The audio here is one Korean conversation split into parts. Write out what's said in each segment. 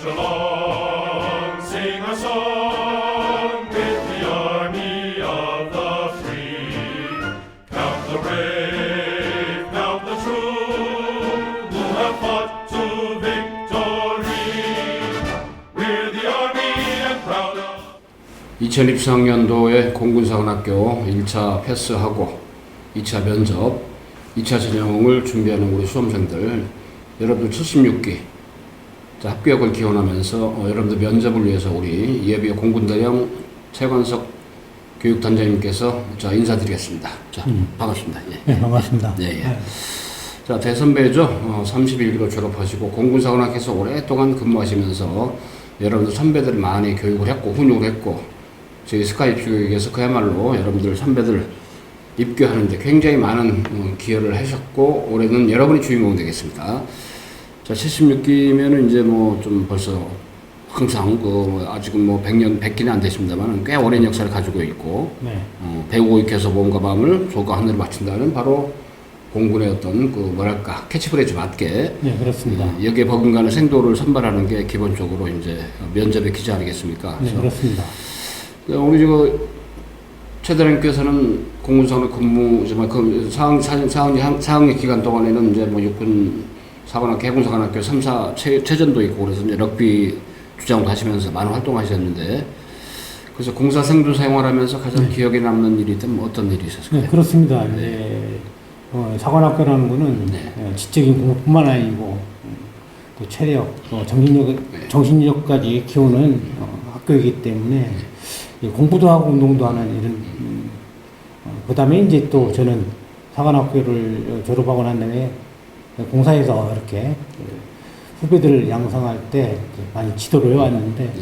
March along, sing a song with the army of the free. Count the brave, count the true, who have fought to victory. We're the army and proud of. 2024학년도에 공군사관학교 1차 패스하고 2차 면접, 2차 전형을 준비하는 우리 수험생들, 여러분들 76기 자, 합격을 기원하면서 여러분들 면접을 위해서 우리 예비 공군대령 최관석 교육단장님께서 자, 인사드리겠습니다. 자, 반갑습니다. 예. 네, 반갑습니다. 예, 예. 자, 대선배죠. 31기로 졸업하시고 공군사관학교에서 오랫동안 근무하시면서 여러분들 선배들 많이 교육을 했고 훈육을 했고 저희 스카이프 교육에서 그야말로 여러분들 선배들 입교하는데 굉장히 많은 기여를 하셨고 올해는 여러분이 주인공 되겠습니다. 자, 76기면은 이제 뭐 좀 벌써 항상 아직은 뭐 100기는 안 되십니다만 꽤 오랜 역사를 가지고 있고 네. 배우고 익혀서 몸과 마음을 조과 하늘을 바친다는 바로 공군의 어떤 그 뭐랄까 캐치프레이즈 맞게 네, 그렇습니다. 여기에 버금가는 생도를 선발하는 게 기본적으로 이제 면접의 기재 아니겠습니까? 네, 그렇습니다. 우리 최대령께서는 공군사관학 근무, 그 사학년 기간 동안에는 이제 뭐 육군 사관학교, 해군사관학교 3사 체전도 있고 그래서 이제 럭비 주장도 하시면서 많은 활동하셨는데 그래서 공사생도 생활하면서 가장 기억에 남는 일이 있다면 어떤 일이 있었을까요? 네, 그렇습니다. 이제 사관학교라는 거는 지적인 공부뿐만 아니고 또 체력, 또 정신력까지 키우는 학교이기 때문에 공부도 하고 운동도 하는 이런 그 다음에 이제 또 저는 사관학교를 졸업하고 난 다음에 공사에서 이렇게 후배들을 양성할 때 많이 지도를 해왔는데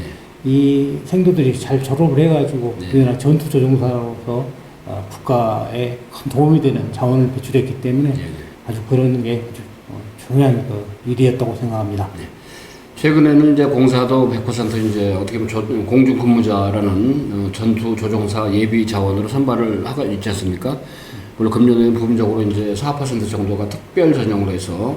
이 생도들이 잘 졸업을 해가지고 우리나라 전투조종사로서 국가에 큰 도움이 되는 자원을 배출했기 때문에 아주 그런 게 중요한 일이었다고 생각합니다. 최근에는 이제 공사도 100% 이제 어떻게 보면 공중 근무자라는 전투 조종사 예비 자원으로 선발을 하고 있지 않습니까? 물론 금년에는 부분적으로 이제 4% 정도가 특별 전형으로 해서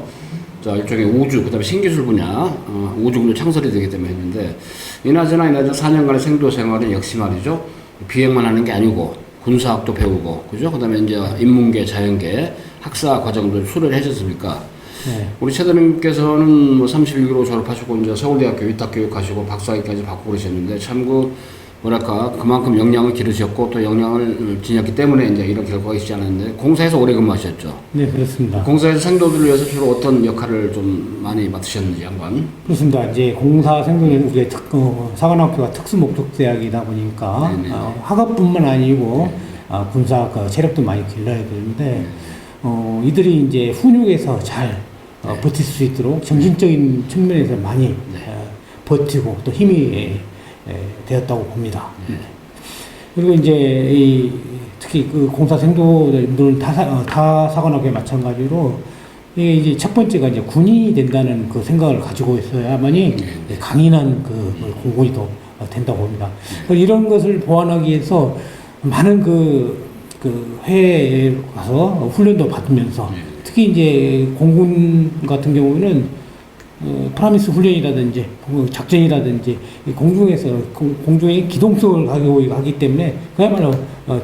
자, 일종의 우주, 그 다음에 신기술 분야, 우주군도 창설이 되기 때문에 했는데, 이나저나 4년간의 생도 생활은 역시 말이죠. 비행만 하는 게 아니고, 군사학도 배우고, 그죠? 그 다음에 이제 인문계, 자연계, 학사 과정도 수료를 해줬습니까? 네. 우리 최대님께서는 뭐 31기로 졸업하시고, 이제 서울대학교 위탁교육 가시고, 박사학위까지 받고 그러셨는데, 참 그만큼 역량을 기르셨고, 또 역량을 지녔기 때문에 이제 이런 결과가 있지 않았는데, 공사에서 오래 근무하셨죠? 네, 그렇습니다. 공사에서 생도들을 위해서 주로 어떤 역할을 좀 많이 맡으셨는지 한번. 그렇습니다. 이제 공사 생도는 우리의 사관학교가 특수목적대학이다 보니까, 학업뿐만 아니고, 군사 체력도 많이 길러야 되는데, 이들이 이제 훈육에서 잘 버틸 수 있도록 정신적인 측면에서 많이 버티고 또 힘이 되었다고 봅니다. 그리고 이제 특히 그 공사 생도들은 다 사관학교에 마찬가지로 이게 이제 첫 번째가 이제 군인이 된다는 그 생각을 가지고 있어야만이 강인한 공군이 된다고 봅니다. 이런 것을 보완하기 위해서 많은 해외에 가서 훈련도 받으면서 특히 이제 공군 같은 경우는 프라미스 훈련이라든지 작전이라든지 공중에서 공중의 기동성을 하기 때문에 그야말로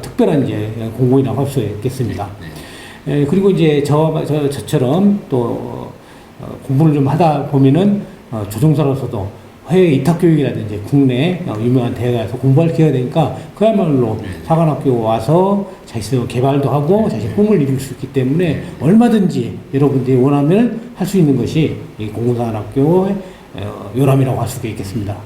특별한 이제 공군이라고 할 수 있겠습니다. 그리고 이제 저처럼 또 공부를 좀 하다 보면은 조종사로서도 해외 이탁교육이라든지 국내 유명한 대학에 가서 공부할 기회가 되니까 그야말로 사관학교 와서 자신의 개발도 하고 자신의 꿈을 이룰 수 있기 때문에 얼마든지 여러분들이 원하면 할 수 있는 것이 이 공군사관학교의 요람이라고 할 수 있겠습니다.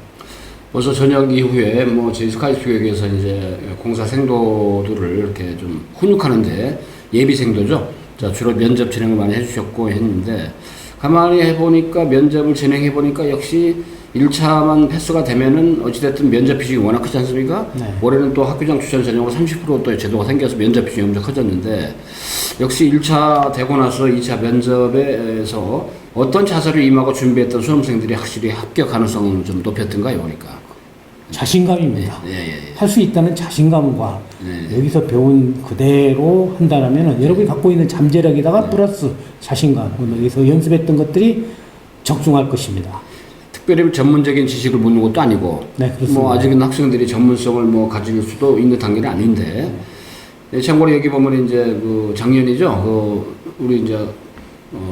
벌써 전역 이후에 뭐 저희 스카이프 교육에서 이제 공사 생도들을 이렇게 좀 훈육하는데 예비생도죠. 자, 주로 면접 진행을 많이 해주셨고 했는데 가만히 해보니까 면접을 진행해보니까 역시 1차만 패스가 되면은 어찌됐든 면접 비중이 워낙 크지 않습니까? 네. 올해는 또 학교장 추천 전형으로 30%또 제도가 생겨서 면접 비중이 엄청 커졌는데 역시 1차 되고 나서 2차 면접에서 어떤 자세를 임하고 준비했던 수험생들이 확실히 합격 가능성을 좀 높였던가요, 보니까? 자신감입니다. 할 수 있다는 자신감과 여기서 배운 그대로 한다면 여러분이 갖고 있는 잠재력에다가 플러스 자신감, 여기서 연습했던 것들이 적중할 것입니다. 특별히 전문적인 지식을 묻는 것도 아니고 네, 그렇습니다. 뭐 아직은 학생들이 전문성을 뭐 가질 수도 있는 단계는 아닌데 참고로 여기 보면 이제 그 작년이죠. 우리 이제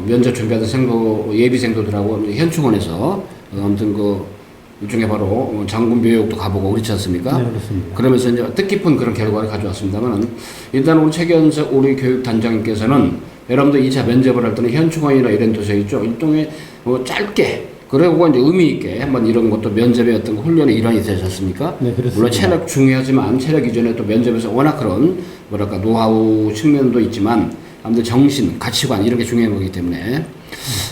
면접 준비하던 예비생도들하고 현충원에서 아무튼 일종의 바로 장군 묘역도 가보고 그렇지 않습니까? 네, 그렇습니다. 그러면서 이제 뜻깊은 그런 결과를 가져왔습니다만은 일단 우리 최견석 우리 교육단장님께서는 여러분들 2차 면접을 할 때는 현충원이나 이런 데서 있죠. 일종의 짧게 그리고 이제 의미 있게 한번 이런 것도 면접의 어떤 훈련의 일환이 되셨습니까? 네, 그렇습니다. 물론 체력 중요하지만 체력 이전에 또 면접에서 워낙 그런 뭐랄까 노하우 측면도 있지만 아무튼 정신, 가치관 이런 게 중요한 거기 때문에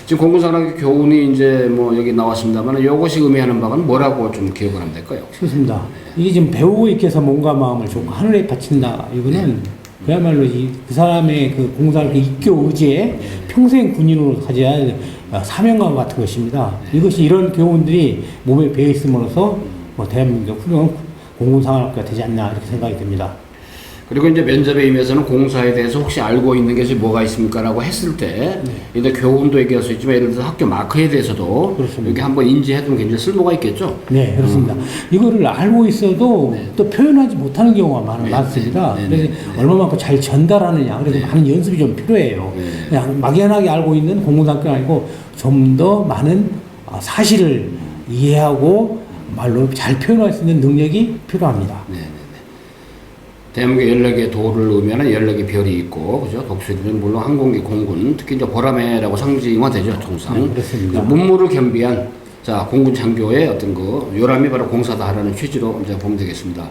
지금 공군사관학교 교훈이 이제 뭐 여기 나왔습니다만 이것이 의미하는 바는 뭐라고 좀 기억을 하면 될까요? 그렇습니다. 이게 지금 배우고 있게서 몸과 마음을 좀 하늘에 바친다. 이거는 그야말로 그 사람의 그 공사를 입교 의지에 평생 군인으로 가져야 할 사명감 같은 것입니다. 이것이 이런 교훈들이 몸에 배어 있음으로써 뭐 대한민국 훌륭한 공군사관학교가 되지 않나 이렇게 생각이 듭니다. 그리고 이제 면접에 임해서는 공사에 대해서 혹시 알고 있는 것이 뭐가 있습니까라고 했을 때, 이제 교훈도 얘기할 수 있지만 예를 들어서 학교 마크에 대해서도 그렇습니다. 이렇게 한번 인지해두면 굉장히 쓸모가 있겠죠. 네, 그렇습니다. 이거를 알고 있어도 또 표현하지 못하는 경우가 많습니다. 그래서 얼마만큼 잘 전달하느냐, 그래서 많은 연습이 좀 필요해요. 그냥 막연하게 알고 있는 공군학교가 아니고 좀 더 많은 사실을 이해하고 말로 잘 표현할 수 있는 능력이 필요합니다. 대한민국 14개 도를 의미하는 14개 별이 있고, 그죠? 독수리는 물론 항공기, 공군, 특히 이제 보라매라고 상징화되죠, 통상. 네, 그렇습니다. 문무를 겸비한, 자, 공군 장교의 어떤 요람이 바로 공사다 하라는 취지로 이제 보면 되겠습니다.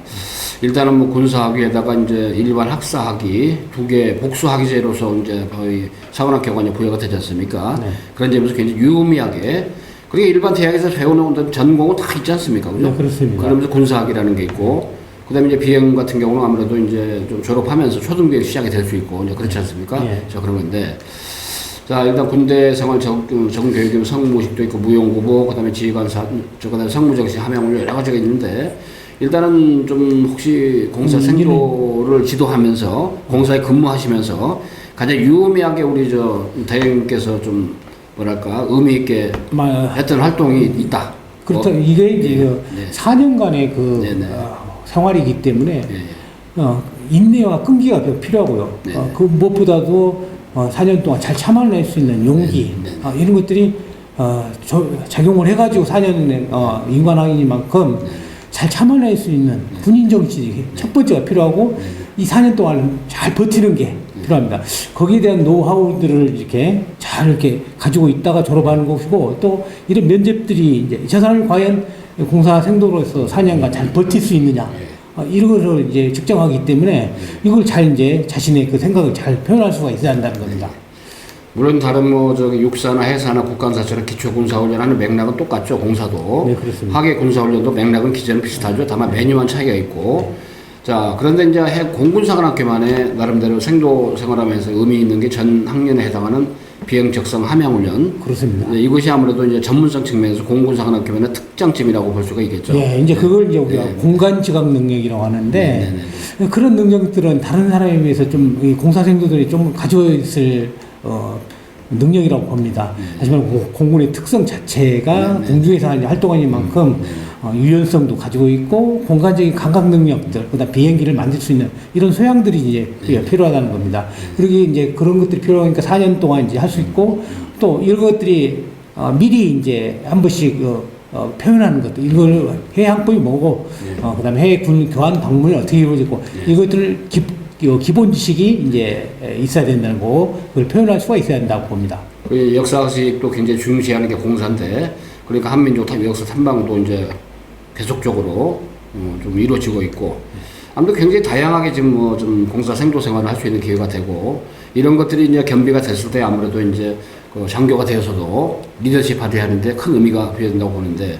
일단은 뭐 군사학위에다가 이제 일반 학사학위, 2개 복수학위제로서 이제 거의 사관학교가 이제 부여가 되지 않습니까? 네. 그런 점에서 굉장히 유의미하게, 그게 일반 대학에서 배우는 전공은 다 있지 않습니까? 그죠? 네, 그렇습니다. 그러면서 군사학위라는 게 있고, 그 다음에 이제 비행 같은 경우는 아무래도 이제 좀 졸업하면서 초등교육 시작이 될 수 있고, 이제 그렇지 않습니까? 예. 자, 그런 건데. 자, 일단 군대 생활 적응 교육이면 성무식도 있고, 무용고보, 그 다음에 지휘관사, 그 다음에 성무정시 함양훈련 여러 가지가 있는데, 일단은 좀 혹시 공사 생도를 지도하면서, 공사에 근무하시면서, 가장 유의미하게 우리 대행님께서 좀, 뭐랄까, 의미있게 했던 활동이 있다. 그렇다. 이게 이제 4년간의 생활이기 때문에 인내와 끈기가 필요하고요. 그 무엇보다도 4년 동안 잘 참아낼 수 있는 용기 이런 것들이 작용을 해가지고 4년 인간학이니만큼 잘 참아낼 수 있는 군인 정신이 첫 번째가 필요하고 이 4년 동안 잘 버티는 게 필요합니다. 거기에 대한 노하우들을 이렇게 가지고 있다가 졸업하는 것이고 또 이런 면접들이 이제 저 사람이 과연 공사 생도로서 4년간 잘 버틸 수 있느냐 이런 것을 이제 측정하기 때문에 이걸 잘 이제 자신의 그 생각을 잘 표현할 수가 있어야 한다는 겁니다. 물론 다른 육사나 해사나 국간사처럼 기초군사훈련하는 맥락은 똑같죠. 공사도. 네, 그렇습니다. 하계 군사훈련도 맥락은 기제는 비슷하죠. 다만 매뉴한 차이가 있고. 자, 그런데 이제 공군사관학교만의 나름대로 생도 생활하면서 의미 있는 게 전 학년에 해당하는 비행적성 함양훈련. 그렇습니다. 네, 이것이 아무래도 이제 전문성 측면에서 공군사관학교만의 특장점이라고 볼 수가 있겠죠. 예, 이제 그걸 이제 우리가 공간 지각 능력이라고 하는데 그런 능력들은 다른 사람에 비해서 좀 이 공사생도들이 좀 가지고 있을 능력이라고 봅니다. 하지만 공군의 특성 자체가 공중에서 활동하는 만큼 유연성도 가지고 있고 공간적인 감각 능력들, 그다음 비행기를 만들 수 있는 이런 소양들이 이제 필요하다는 겁니다. 그리고 이제 그런 것들이 필요하니까 4년 동안 이제 할 수 있고 또 이런 것들이 미리 이제 한 번씩 표현하는 것들, 이걸 해외 항법이 뭐고, 그다음에 해외 군 교환 방문이 어떻게 이루어지고 이것들을 기본 지식이 이제 있어야 된다는 거, 그걸 표현할 수가 있어야 된다고 봅니다. 역사학식도 굉장히 중시하는 게 공사인데, 그러니까 한민족 역사 탐방도 이제 계속적으로 좀 이루어지고 있고, 아무튼 굉장히 다양하게 지금 좀 공사 생도 생활을 할 수 있는 기회가 되고, 이런 것들이 이제 겸비가 됐을 때 아무래도 이제 장교가 되어서도 리더십 발휘하는데 큰 의미가 부여된다고 보는데,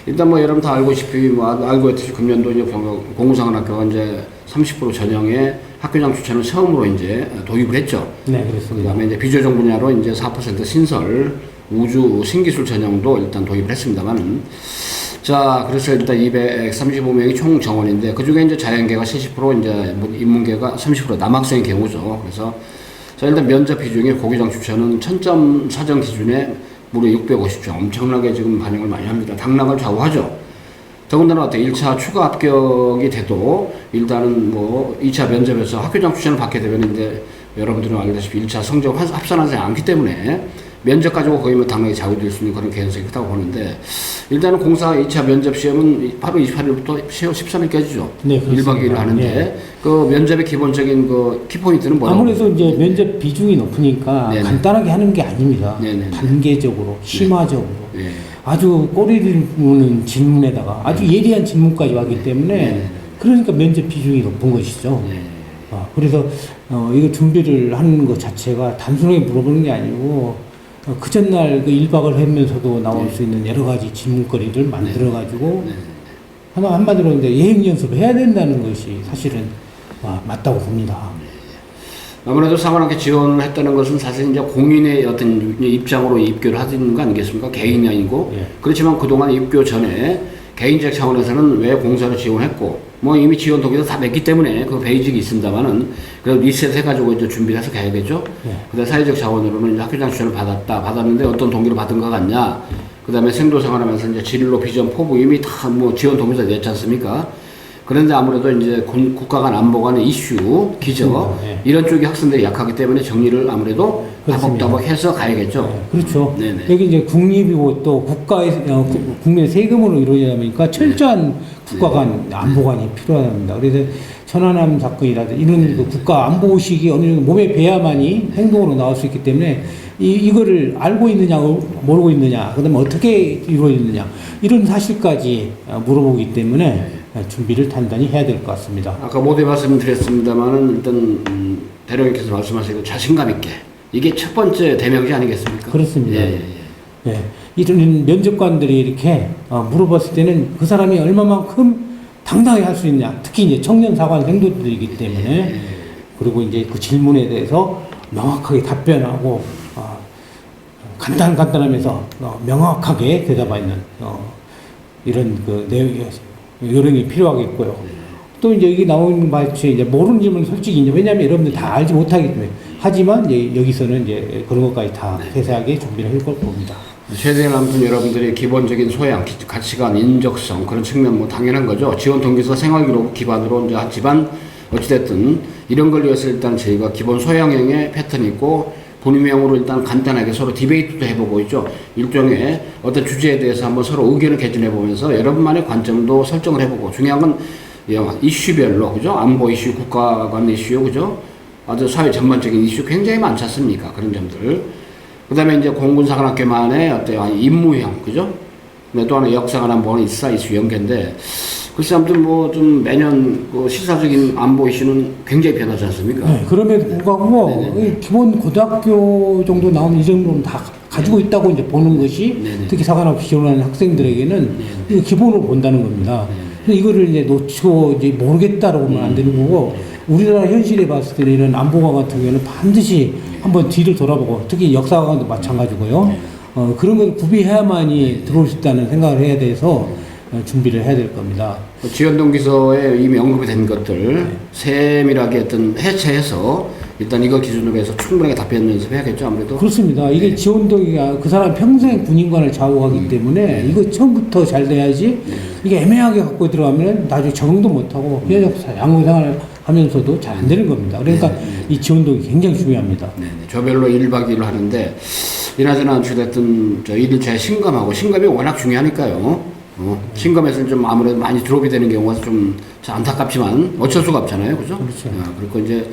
일단 여러분 다 알고 있듯이 금년도 이제 공군사관학교가 이제 30% 전형의 학교장 추천을 처음으로 이제 도입을 했죠. 네, 그렇습니다. 그다음에 이제 비조정 분야로 이제 4% 신설 우주 신기술 전형도 일단 도입을 했습니다만, 자, 그래서 일단 235명이 총 정원인데 그 중에 이제 자연계가 70% 이제 인문계가 30% 남학생의 경우죠. 그래서 자, 일단 면접 비중에 고교장 추천은 1000점 사정 기준에 무려 650점. 엄청나게 지금 반영을 많이 합니다. 당락을 좌우하죠. 더군다나 어때 1차 추가 합격이 돼도 일단은 뭐 2차 면접에서 학교장 추천을 받게 되면 이제 여러분들은 알다시피 1차 성적 합산하지 않기 때문에 면접 가지고 거의 뭐 당락이 좌우될 수 있는 그런 개연성이 크다고 보는데 일단은 공사 2차 면접 시험은 8월 28일부터 10월 13일까지죠. 네, 1박 2일 하는데 예. 그 면접의 기본적인 그 키포인트는 뭐라고? 아무래도 이제 면접 비중이 높으니까 네네. 간단하게 하는 게 아닙니다. 네네. 단계적으로, 심화적으로. 네. 아주 꼬리를 무는 질문에다가 아주 예리한 질문까지 왔기 때문에 네. 그러니까 면접 비중이 높은 것이죠. 네. 그래서 이거 준비를 하는 것 자체가 단순하게 물어보는 게 아니고 그 전날 그 1박을 하면서도 나올 수 있는 여러 가지 질문거리를 만들어 가지고 한마디로 이제 예행 연습을 해야 된다는 것이 사실은 맞다고 봅니다. 아무래도 상관학교 지원을 했다는 것은 사실 이제 공인의 어떤 입장으로 입교를 하는 거 아니겠습니까? 개인이 아니고. 예. 그렇지만 그동안 입교 전에 개인적 차원에서는 왜 공사를 지원했고, 뭐 이미 지원 동기도 다 냈기 때문에 그 베이직이 있습니다만은 그래도 리셋 해가지고 이제 준비를 해서 가야겠죠? 예. 그 다음에 사회적 자원으로는 이제 학교장 추천을 받았는데 어떤 동기로 받은 것 같냐? 그 다음에 생도 생활하면서 이제 진로, 비전, 포부 이미 다 뭐 지원 동기도 냈지 않습니까? 그런데 아무래도 이제 국가 간 안보 간의 이슈, 기저, 네. 이런 쪽이 학생들이 약하기 때문에 정리를 아무래도 그렇습니다. 다복다복 해서 가야겠죠. 그렇죠. 네네. 여기 이제 국립이고 또 국가의 국민의 세금으로 이루어지다 보니까 철저한 국가 간 안보관이 필요합니다. 그래서 천안함 사건이라든지 이런 그 국가 안보 의식이 어느 정도 몸에 배야만이 행동으로 나올 수 있기 때문에 이거를 알고 있느냐 모르고 있느냐 그다음에 어떻게 이루어지느냐 이런 사실까지 물어보기 때문에 준비를 단단히 해야 될 것 같습니다. 아까 모두에 말씀드렸습니다만은 일단 대령님께서 말씀하시고 자신감 있게 이게 첫 번째 대명지 아니겠습니까? 그렇습니다. 예. 예. 이런 면접관들이 이렇게 물어봤을 때는 그 사람이 얼마만큼 당당히 할 수 있냐. 특히 이제 청년 사관 생도들이기 때문에 그리고 이제 그 질문에 대해서 명확하게 답변하고 간단하면서 명확하게 대답하는 이런 그 내용이 요령이 필요하겠고요. 또 이제 여기 나오는 말처럼 이제 모르는 질문은 솔직히 이제 왜냐하면 여러분들 다 알지 못하기 때문에 하지만 이제 여기서는 이제 그런 것까지 다 세세하게 준비를 할 걸 봅니다. 최대한 아무튼 여러분들의 기본적인 소양, 가치관, 인적성 그런 측면 뭐 당연한 거죠. 지원 동기서 생활기록 기반으로 이제 하지만 어찌됐든 이런 걸 위해서 일단 저희가 기본 소양형의 패턴이 있고 본인명으로 일단 간단하게 서로 디베이트도 해보고 있죠. 일종의 어떤 주제에 대해서 한번 서로 의견을 개진해보면서 여러분만의 관점도 설정을 해보고 중요한 건 이슈별로 그죠? 안보 이슈, 국가 간 이슈 그죠? 아주 사회 전반적인 이슈 굉장히 많지 않습니까? 그런 점들. 그 다음에 이제 공군사관학교만의 어떤 임무형 그죠? 근데 또 하나 역사관한 뭐는 일사 이슈 연계인데 글쎄 아무튼 뭐 좀 매년 그 실사적인 안보 이슈는 굉장히 변하지 않습니까? 네, 그럼에도 불구하고 기본 고등학교 정도 나오는 이 정도는 다 가지고 있다고 이제 보는 것이 네네. 특히 사관학교 지원하는 학생들에게는 이거 기본으로 본다는 겁니다. 근데 이거를 이제 놓치고 이제 모르겠다라고 하면 안 되는 거고 우리나라 현실에 봤을 때는 이런 안보관 같은 경우는 반드시 한번 뒤를 돌아보고 특히 역사관도 마찬가지고요. 그런 걸 구비해야만이 들어올 수 있다는 생각을 해야 돼서 준비를 해야 될 겁니다. 지원 동기서에 이미 언급이 된 것들 세밀하게 어떤 해체해서 일단 이거 기준으로 해서 충분하게 답변 연습해야겠죠 아무래도. 그렇습니다. 이게 지원동기가 그 사람 평생 군인관을 좌우하기 때문에 이거 처음부터 잘 돼야지 이게 애매하게 갖고 들어가면 나중에 적응도 못하고 양호생활 하면서도 잘 안 되는 겁니다. 그러니까 이 지원동기 굉장히 중요합니다. 저별로 1박 2일을 하는데 이나저나 어찌됐든 저 1일차에 신감이 워낙 중요하니까요. 신검에서는 좀 아무래도 많이 드롭이 되는 경우가 좀 안타깝지만 어쩔 수가 없잖아요. 그죠? 그렇죠. 그리고 이제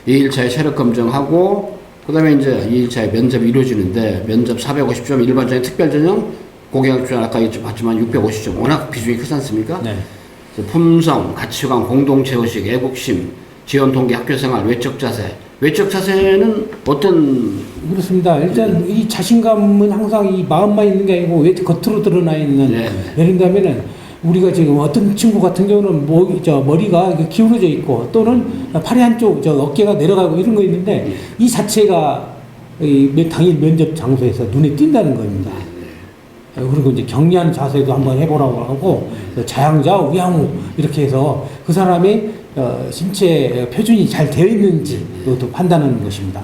2일차에 체력 검정하고, 그 다음에 이제 2일차에 면접이 이루어지는데, 면접 450점, 일반적인 특별전형, 고경학주는 아까 봤지만 650점. 워낙 비중이 크지 않습니까? 네. 품성, 가치관, 공동체의식, 애국심, 지원 동기, 학교생활, 외적 자세. 외적 자세는 어떤 그렇습니다. 일단 이 자신감은 항상 이 마음만 있는 게 아니고 왜 겉으로 드러나 있는. 네. 예를 들면은 우리가 지금 어떤 친구 같은 경우는 머리가 기울어져 있고 또는 팔이 한쪽 어깨가 내려가고 이런 거 있는데 이 자체가 당일 면접 장소에서 눈에 띈다는 겁니다. 그리고 이제 격리하는 자세도 한번 해보라고 하고 자양자, 우양우 이렇게 해서 그 사람의 신체 표준이 잘 되어 있는지 또 판단하는 것입니다.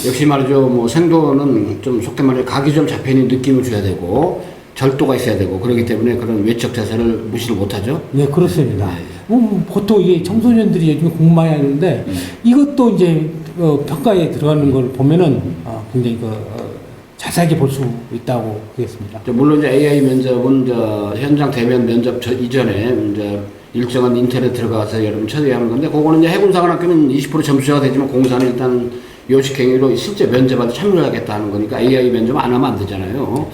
역시 말이죠. 뭐 생도는 좀 속된 말로 각이 좀 잡혀있는 느낌을 줘야 되고 절도가 있어야 되고 그렇기 때문에 그런 외적 자세를 무시를 못하죠. 네, 그렇습니다. 보통 이게 청소년들이 요즘 공부 많이 하는데 이것도 이제 평가에 들어가는 걸 보면은 굉장히 자세하게 볼 수 있다고 보겠습니다. 물론 이제 AI 면접은 이제 현장 대면 면접 이전에 이제 일정한 인터넷 들어가서 여러분 처리하는 건데 그거는 이제 해군사관학교는 20% 점수가 되지만 공사는 일단 요식행위로 실제 면접한테 참여하겠다 하는 거니까 AI 면접 안 하면 안 되잖아요.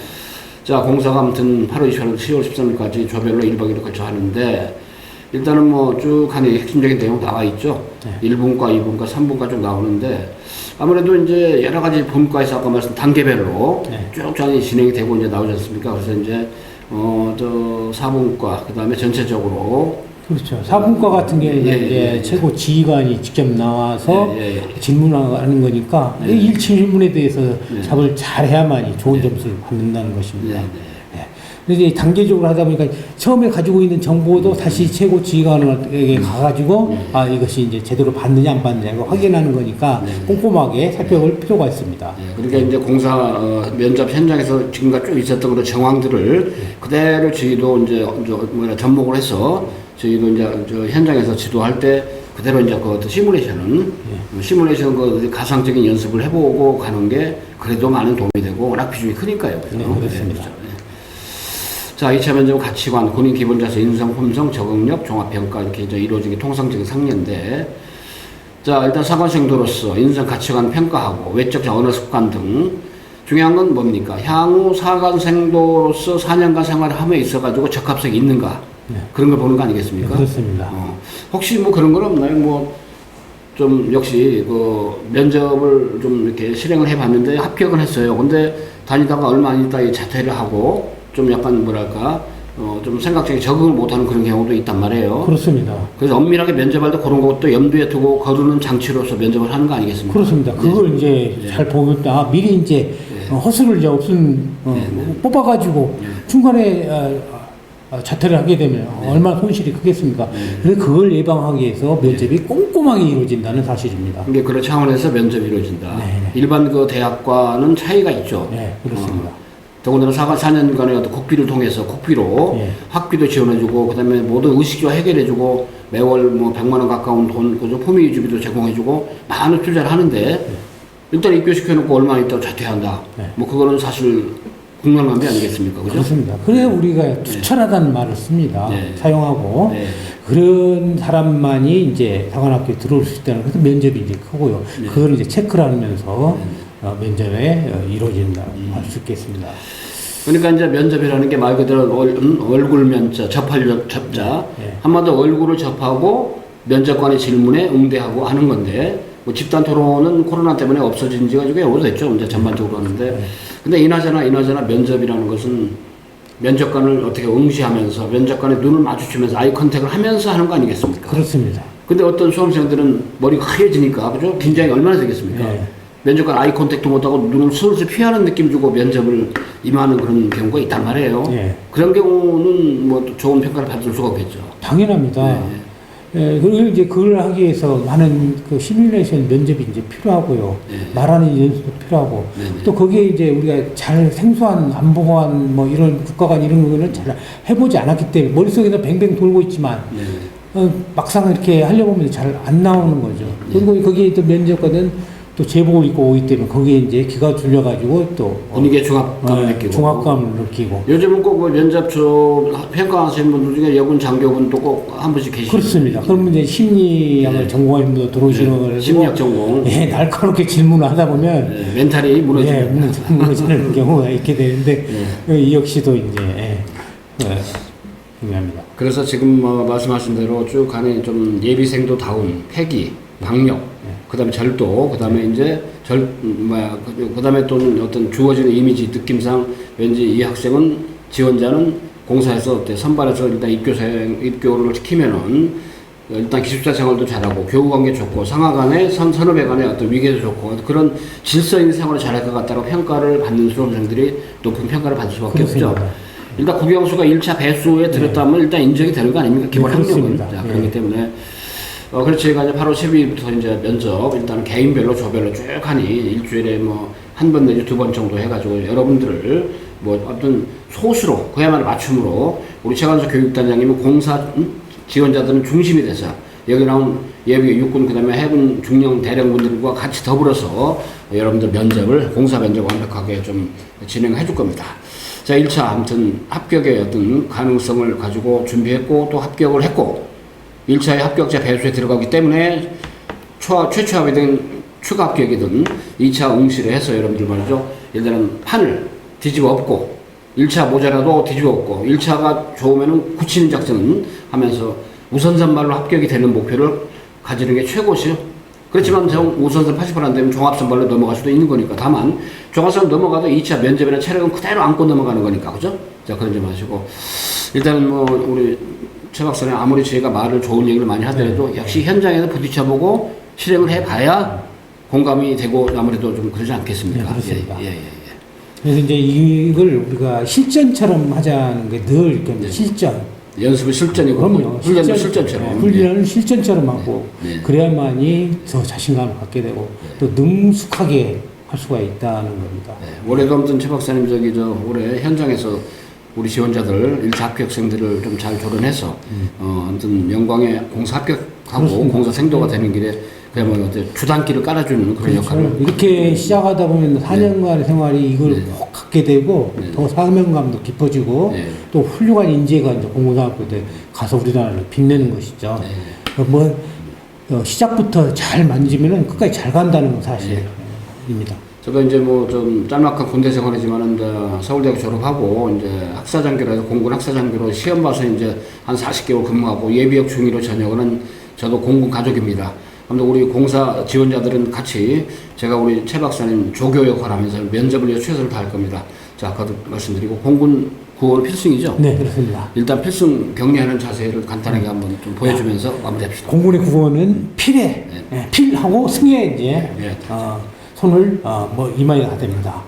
자, 공사가 아무튼 8월 28일, 10월 13일까지 조별로 1박 2일 걸쳐 하는데 일단은 뭐 쭉 하는 핵심적인 내용 나와 있죠. 네. 1분과, 2분과, 3분과 좀 나오는데 아무래도 이제 여러 가지 분과에서 아까 말씀 단계별로 네. 쭉 진행이 되고 이제 나오지 않습니까? 그래서 이제 저 4분과 그다음에 전체적으로 그렇죠. 사분과 같은 경우는 이제 최고 지휘관이 직접 나와서 질문하는 거니까 이 일침 질문에 대해서 답을 잘 해야만이 좋은 점수를 받는다는 것입니다. 그래서 이제 단계적으로 하다 보니까 처음에 가지고 있는 정보도 다시 최고 지휘관에게 가가지고 이것이 이제 제대로 받느냐 안 받느냐 이거 확인하는 거니까 꼼꼼하게 살펴볼 필요가 있습니다. 그러니까 이제 공사 면접 현장에서 지금까지 쭉 있었던 그런 정황들을 그대로 저희도 이제 접목을 해서 저희도 이제 저 현장에서 지도할 때 그대로 이제 그 시뮬레이션 그 가상적인 연습을 해보고 가는 게 그래도 많은 도움이 되고 워낙 비중이 크니까요. 네, 그렇습니다. 자, 2차 면접은 가치관, 군인 기본자세, 인성, 품성, 적응력, 종합평가 이렇게 이제 이루어진 게 통상적인 상례인데, 자, 일단 사관생도로서 인성 가치관 평가하고 외적 언어 습관 등 중요한 건 뭡니까? 향후 사관생도로서 4년간 생활을 함에 있어가지고 적합성이 있는가? 그런 걸 보는 거 아니겠습니까? 네, 그렇습니다. 혹시 뭐 그런 건 없나요? 뭐 좀 역시 그 면접을 좀 이렇게 실행을 해봤는데 합격은 했어요. 근데 다니다가 얼마 안 있다 자퇴를 하고 좀 약간 뭐랄까 좀 생각적인 적응을 못하는 그런 경우도 있단 말이에요. 그렇습니다. 그래서 엄밀하게 면접할 때 그런 것도 염두에 두고 거두는 장치로서 면접을 하는 거 아니겠습니까? 그렇습니다. 그걸 이제 잘 보면 미리 이제 허술을 이제 뽑아가지고 중간에 자퇴를 하게 되면 얼마나 손실이 크겠습니까? 그래서 그걸 예방하기 위해서 면접이 꼼꼼하게 이루어진다는 사실입니다. 이게 그런 차원에서 면접이 이루어진다. 네. 일반 그 대학과는 차이가 있죠. 네, 그렇습니다. 더군다나 4년간의 어떤 국비를 통해서 국비로 학비도 지원해주고 그다음에 모든 의식주와 해결해주고 매월 뭐 100만 원 가까운 돈 그죠 품위 유지비도 제공해주고 많은 투자를 하는데 일단 입교시켜놓고 얼마 있다고 자퇴한다. 뭐 그거는 사실 국명감비 아니겠습니까, 그죠? 그렇습니다. 그래야 우리가 투철하다는 말을 씁니다. 사용하고 그런 사람만이 이제 사관학교에 들어올 수 있다는 그래서 면접이 이제 크고요. 그걸 이제 체크를 하면서 면접에 이루어진다고 할 수 있겠습니다. 그러니까 이제 면접이라는 게 말 그대로 얼굴 면접, 접자. 한마디로 얼굴을 접하고 면접관의 질문에 응대하고 하는 건데, 뭐 집단 토론은 코로나 때문에 없어진 지가 꽤 오래됐죠. 이제 전반적으로 하는데. 근데 이나저나 면접이라는 것은 면접관을 어떻게 응시하면서 면접관의 눈을 마주치면서 아이 컨택을 하면서 하는 거 아니겠습니까? 그렇습니다. 근데 어떤 수험생들은 머리가 하얘지니까, 그죠? 긴장이 얼마나 되겠습니까? 면접관 아이 컨택도 못하고 눈을 슬슬 피하는 느낌 주고 면접을 임하는 그런 경우가 있단 말이에요. 그런 경우는 뭐 좋은 평가를 받을 수가 없겠죠. 당연합니다. 그리고 이제 그걸 하기 위해서 많은 그 시뮬레이션 면접이 이제 필요하고요. 말하는 연습도 필요하고 또 거기에 이제 우리가 잘 생소한 안보관 뭐 이런 국가관 이런 거는 잘 해보지 않았기 때문에 머릿속에서 뱅뱅 돌고 있지만 막상 이렇게 하려고 하면 잘 안 나오는 거죠. 그리고 거기에 또 면접관은 또 제복을 입고 오기 때문에 거기에 이제 기가 눌려가지고 또 분위기의 중압감을 느끼고. 중압감을 느끼고. 요즘은 꼭 그 면접 평가하시는 분들 중에 여군 장교분도 꼭 한 분씩 계시죠. 그렇습니다. 그러면 이제 심리학을 전공하신 분도 들어오시는 거라서 심리학 전공. 날카롭게 질문을 하다 보면 멘탈이 무너지는 무너지는 경우가 있게 되는데 이 역시도 이제 중요합니다. 그래서 지금 말씀하신 대로 쭉 가는 좀 예비생도다운 패기, 방역. 그다음에 절도, 그다음에 이제 그다음에 또는 어떤 주어지는 이미지 느낌상 왠지 이 학생은 지원자는 공사에서 선발해서 일단 입교를 시키면은 일단 기숙사 생활도 잘하고 교우 관계 좋고 상하 간의 선후배 간의 어떤 위계도 좋고 그런 질서 있는 생활을 잘할 것 같다고 평가를 받는 수험생들이 높은 평가를 받을 수밖에 없죠. 일단 국영수가 1차 배수에 들었다면 일단 인정이 되는 거 아닙니까? 기본 학력은. 자, 그렇기 때문에 그래서 저희가 이제 8월 12일부터 이제 면접, 일단 개인별로, 조별로 쭉 하니, 일주일에 뭐, 한 번 내지 두 번 정도 해가지고, 여러분들을 뭐, 어떤 소수로, 그야말로 맞춤으로, 우리 최관석 교육단장님은 공사 지원자들은 중심이 돼서, 여기 나온 예비 육군, 그 다음에 해군 중령 대령분들과 같이 더불어서 여러분들 면접을, 공사 면접 완벽하게 좀 진행해 줄 겁니다. 자, 1차 아무튼 합격의 어떤 가능성을 가지고 준비했고, 또 합격을 했고, 1차의 합격자 배수에 들어가기 때문에 최초합이든 추가 합격이든 2차 응시를 해서 여러분들 말이죠. 일단은 판을 뒤집어 엎고 1차 모자라도 뒤집어 엎고 1차가 좋으면은 굳히는 작전은 하면서 우선선발로 합격이 되는 목표를 가지는 게 최고시요. 그렇지만 우선선 80%안 되면 종합선발로 넘어갈 수도 있는 거니까. 다만 종합선 넘어가도 2차 면접이나 체력은 그대로 안고 넘어가는 거니까. 그죠? 자, 그런 점 아시고 일단은 뭐 우리 최 박사님 아무리 저희가 말을 좋은 얘기를 많이 하더라도 역시 현장에서 부딪혀보고 실행을 해봐야 공감이 되고 아무래도 좀 그러지 않겠습니까? 네, 그렇습니다. 예. 그래서 이제 이걸 우리가 실전처럼 하자는 게 늘 이렇게 네. 실전. 연습은 실전이고 그럼요. 훈련도 실전처럼. 훈련을 실전처럼 하고 네. 그래야만이 더 자신감을 갖게 되고 또 능숙하게 할 수가 있다는 겁니다. 네. 올해도 아무튼 최 박사님 올해 현장에서 우리 지원자들 1차 합격생들을 좀 잘 조련해서 아무튼 영광의 공사 합격하고 그렇습니다. 공사 생도가 되는 길에 그야말로 주단길을 깔아주는 그런 그렇죠. 역할을 이렇게 시작하다 보면 4년간의 생활이 이걸 네. 꼭 갖게 되고 네. 더 사명감도 깊어지고 네. 또 훌륭한 인재가 이제 공군사학교에 가서 우리나라를 빛내는 것이죠. 네. 뭐 시작부터 잘 만지면은 끝까지 잘 간다는 건 사실입니다. 저도 이제 뭐 좀 짤막한 군대 생활이지만은 이제 서울대학 졸업하고 이제 학사장교로 공군 학사장교로 시험 봐서 이제 한 40개월 근무하고 예비역 중위로 전역은 저도 공군 가족입니다. 아무튼 우리 공사 지원자들은 같이 제가 우리 최 박사님 조교 역할을 하면서 면접을 위해 최선을 다할 겁니다. 자, 아까도 말씀드리고 공군 구호는 필승이죠? 네, 그렇습니다. 일단 필승 격리하는 자세를 간단하게 한번 좀 보여주면서 마무리합시다. 공군의 구호는 필에 필하고 승에 이제 네. 손을 뭐 이마에 가 됩니다.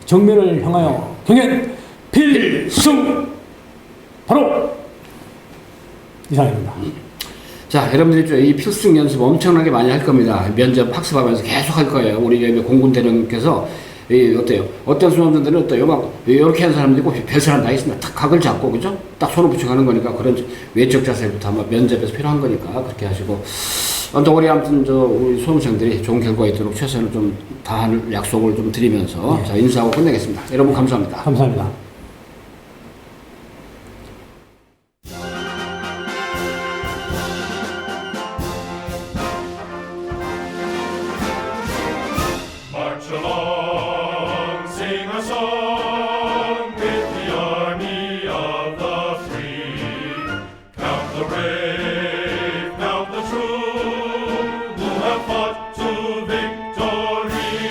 정면을 향하여 경연 필승 바로 이상입니다. 자, 여러분들이 이 필승 연습 엄청나게 많이 할 겁니다. 면접 학습하면서 계속 할 거예요. 우리 공군 대령께서 어때요? 어떤 수험생들은 어때요? 막 이렇게 하는 사람도 있고 별 사람 다 있습니다. 딱 각을 잡고 그죠? 딱 손을 붙여가는 거니까 그런 외적 자세부터 아마 면접에서 필요한 거니까 그렇게 하시고 아무튼 우리 수험생들이 좋은 결과 있도록 최선을 좀 다할 약속을 좀 드리면서 자, 인사하고 끝내겠습니다. 여러분 감사합니다. 감사합니다. March along, sing a song with the army of the free. Count the brave, count the true, who have fought to victory.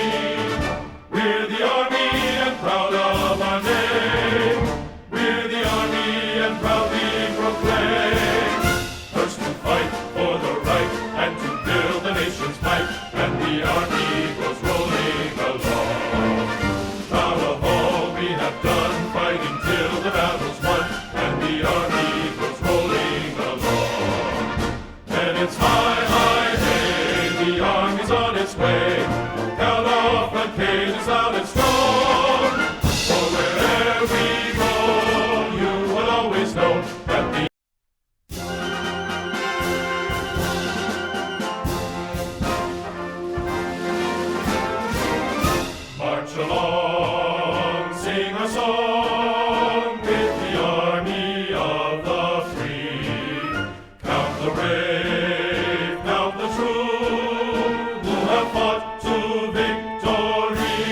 We're the army and proud of our name. We're the army and proudly proclaim. First to fight for the right and to build the nation's might, and the army goes rolling along. Proud of all we have done, fighting till the battle's won, and the army goes rolling along. And it's high, high, hey, the army's on its way. Count off the cages out and strong. For wherever we go, you will always know that the march along, sing a song with the army of the free. Count the brave, count the true, who have fought to victory.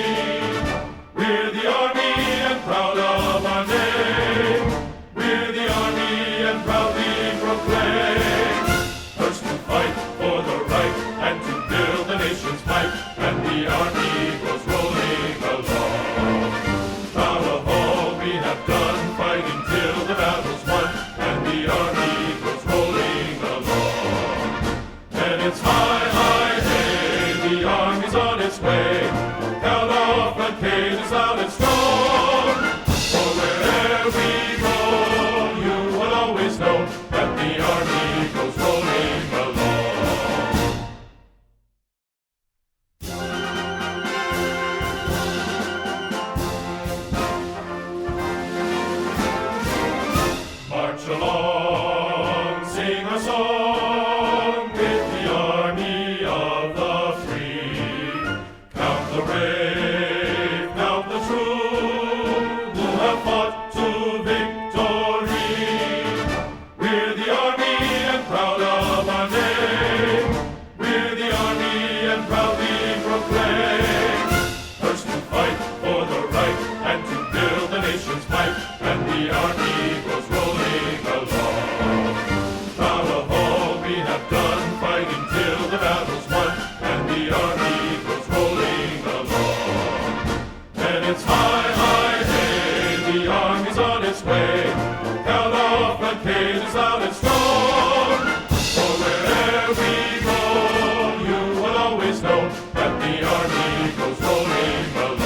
We're the army and proud of our name. We're the army and proudly proclaim. First to fight for the right and to build the nation's might, and the army goes rolling along. Proud of all we have done, fighting till the battle's won, and the army goes rolling along. And it's high, high, hey, the army's on its way. Count off the cages out and strong. For wherever we go, you will always know that the army goes rolling along. and proudly proclaim. First to fight for the right and to build the nation's might, and the army goes rolling along. Proud of all we have done, fighting till the battle's won, and the army goes rolling along. And it's high, high, hey, the army's on its way. Count off the cages loud and strong. For wherever we go, you will always know that the army goes rolling along.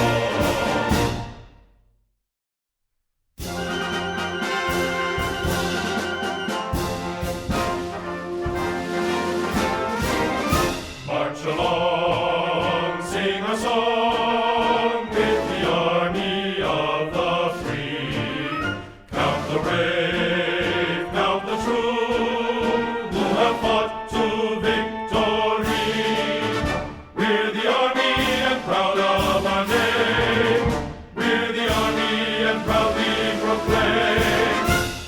March along, sing a song with the army of the free. Count the brave, count the true, who have fought to victory. We're the army and proud of our name. We're the army and proudly proclaim.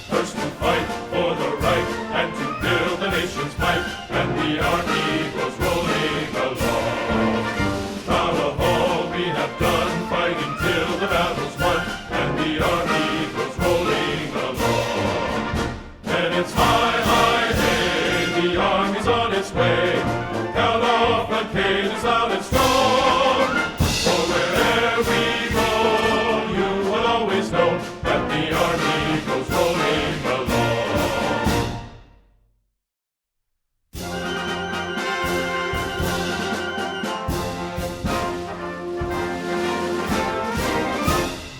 First to fight for the right and to build the nation's might, and the army goes rolling along. Proud of all we have done, fighting till the battle's won, and the army goes rolling along. And it's high, high, hey, the army's on its way. Count off the cages loud and strong. For wherever we go, you will always know that the army goes rolling along.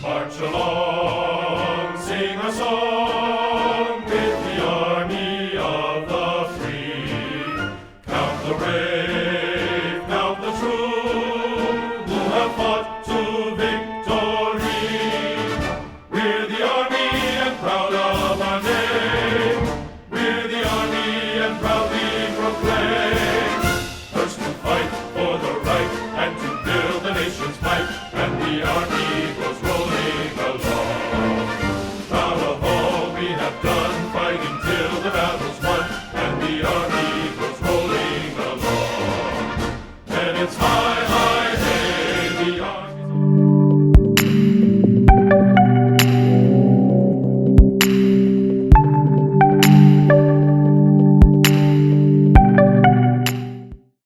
March along, sing a song with the army of the free. Count the brave, count the true, who have fought to victory. We're the army and proud of our name. We're the army and proudly proclaim. First to fight for the right and to build the nation's might, and the army goes rolling along. Proud of all we have done, fighting till the battle's won, and the army goes rolling along. And it's high.